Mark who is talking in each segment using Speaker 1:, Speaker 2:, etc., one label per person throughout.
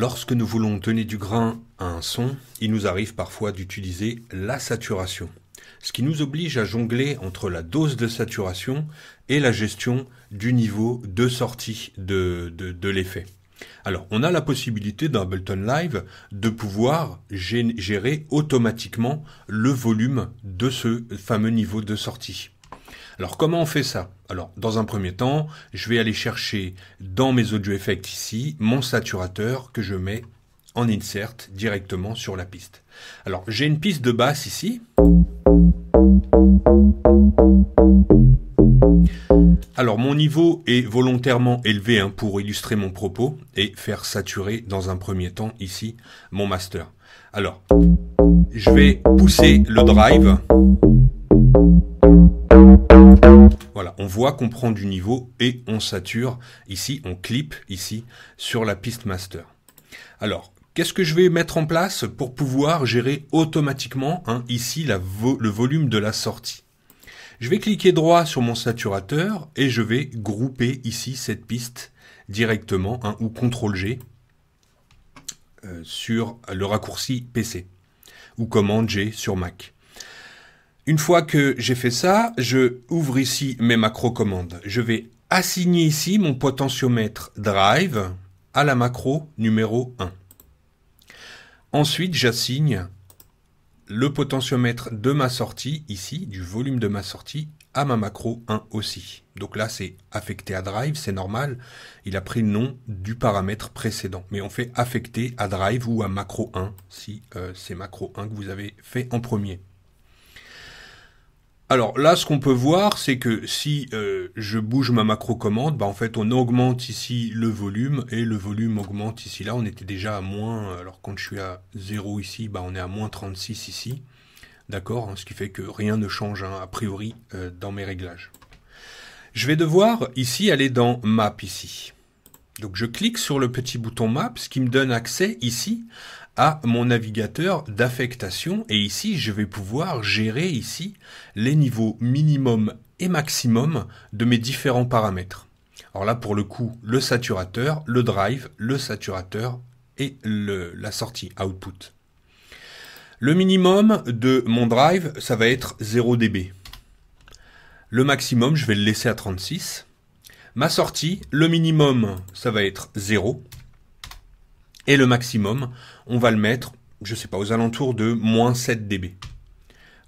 Speaker 1: Lorsque nous voulons donner du grain à un son, il nous arrive parfois d'utiliser la saturation, ce qui nous oblige à jongler entre la dose de saturation et la gestion du niveau de sortie de l'effet. Alors, on a la possibilité dans Ableton Live de pouvoir gérer automatiquement le volume de ce fameux niveau de sortie. Alors, comment on fait ça? Alors, dans un premier temps, je vais aller chercher dans mes audio effects ici, mon saturateur que je mets en insert directement sur la piste. Alors, j'ai une piste de basse ici. Alors, mon niveau est volontairement élevé pour illustrer mon propos et faire saturer dans un premier temps ici mon master. Alors, je vais pousser le drive. Voilà, on voit qu'on prend du niveau et on sature ici, on clip ici sur la piste master. Alors, qu'est-ce que je vais mettre en place pour pouvoir gérer automatiquement ici le volume de la sortie? Je vais cliquer droit sur mon saturateur et je vais grouper ici cette piste directement ou CTRL-G sur le raccourci PC ou commande-G sur Mac. Une fois que j'ai fait ça, je ouvre ici mes macro-commandes. Je vais assigner ici mon potentiomètre drive à la macro numéro 1. Ensuite, j'assigne le potentiomètre de ma sortie, ici, du volume de ma sortie, à ma macro 1 aussi. Donc là, c'est affecté à drive, c'est normal. Il a pris le nom du paramètre précédent. Mais on fait affecter à drive ou à macro 1, si c'est macro 1 que vous avez fait en premier. Alors là, ce qu'on peut voir, c'est que si je bouge ma macro-commande, en fait, on augmente ici le volume et le volume augmente ici. Là, on était déjà à moins, alors quand je suis à 0 ici, on est à moins 36 ici. D'accord, ce qui fait que rien ne change a priori dans mes réglages. Je vais devoir ici aller dans Map ici. Donc je clique sur le petit bouton Map, ce qui me donne accès ici à mon navigateur d'affectation et ici je vais pouvoir gérer ici les niveaux minimum et maximum de mes différents paramètres. Alors là pour le coup le saturateur, le drive, le saturateur et la sortie output. Le minimum de mon drive ça va être 0 dB. Le maximum je vais le laisser à 36. Ma sortie, le minimum ça va être 0. Et le maximum, on va le mettre, je ne sais pas, aux alentours de moins 7 dB.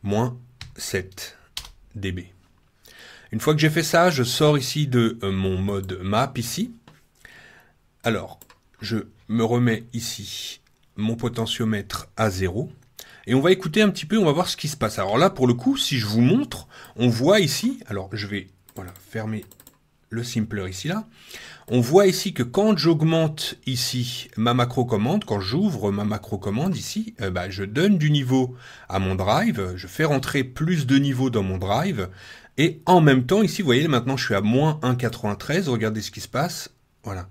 Speaker 1: Moins 7 dB. Une fois que j'ai fait ça, je sors ici de mon mode map ici. Alors, je me remets ici mon potentiomètre à 0. Et on va écouter un petit peu, on va voir ce qui se passe. Alors là, pour le coup, si je vous montre, on voit ici, alors je vais fermer le simpler ici là. On voit ici que quand j'augmente ici ma macro-commande, quand j'ouvre ma macro-commande ici, je donne du niveau à mon drive, je fais rentrer plus de niveau dans mon drive, et en même temps, ici, vous voyez, maintenant je suis à moins 1,93, regardez ce qui se passe, voilà.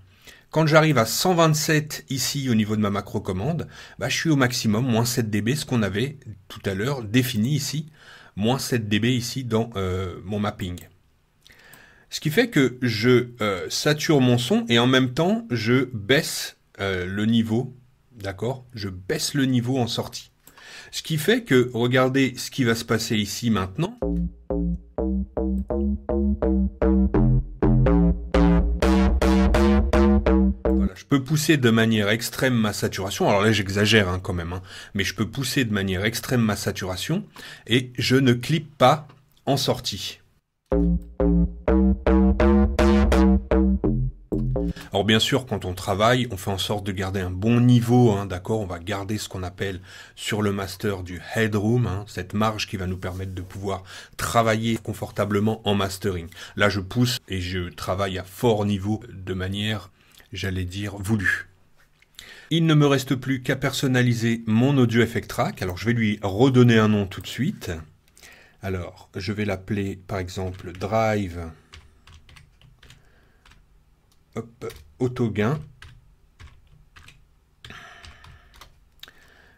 Speaker 1: Quand j'arrive à 127 ici au niveau de ma macro-commande, je suis au maximum, moins 7 dB, ce qu'on avait tout à l'heure défini ici, moins 7 dB ici dans mon mapping. Ce qui fait que je sature mon son et en même temps, je baisse le niveau, d'accord? Je baisse le niveau en sortie. Ce qui fait que, regardez ce qui va se passer ici maintenant. Voilà, je peux pousser de manière extrême ma saturation. Alors là, j'exagère quand même, mais je peux pousser de manière extrême ma saturation et je ne clippe pas en sortie. Alors bien sûr, quand on travaille, on fait en sorte de garder un bon niveau, d'accord? On va garder ce qu'on appelle sur le master du headroom, cette marge qui va nous permettre de pouvoir travailler confortablement en mastering. Là, je pousse et je travaille à fort niveau de manière, j'allais dire, voulue. Il ne me reste plus qu'à personnaliser mon audio effect track. Alors je vais lui redonner un nom tout de suite. Alors, je vais l'appeler par exemple Drive Autogain.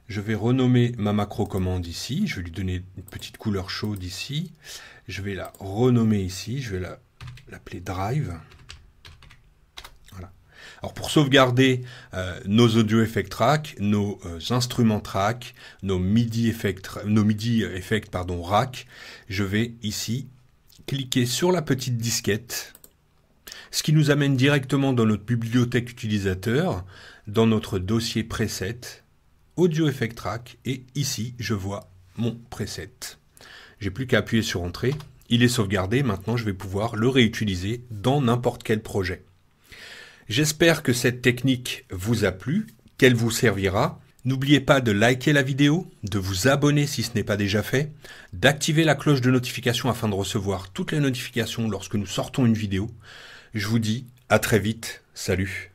Speaker 1: Je vais renommer ma macro-commande ici. Je vais lui donner une petite couleur chaude ici. Je vais la renommer ici. Je vais l'appeler Drive. Voilà. Alors pour sauvegarder nos audio effect track, nos instruments track, nos MIDI effect rack, je vais ici cliquer sur la petite disquette, ce qui nous amène directement dans notre bibliothèque utilisateur, dans notre dossier preset, audio effect track, et ici je vois mon preset. J'ai plus qu'à appuyer sur entrée, il est sauvegardé, maintenant je vais pouvoir le réutiliser dans n'importe quel projet. J'espère que cette technique vous a plu, qu'elle vous servira. N'oubliez pas de liker la vidéo, de vous abonner si ce n'est pas déjà fait, d'activer la cloche de notification afin de recevoir toutes les notifications lorsque nous sortons une vidéo. Je vous dis à très vite, salut.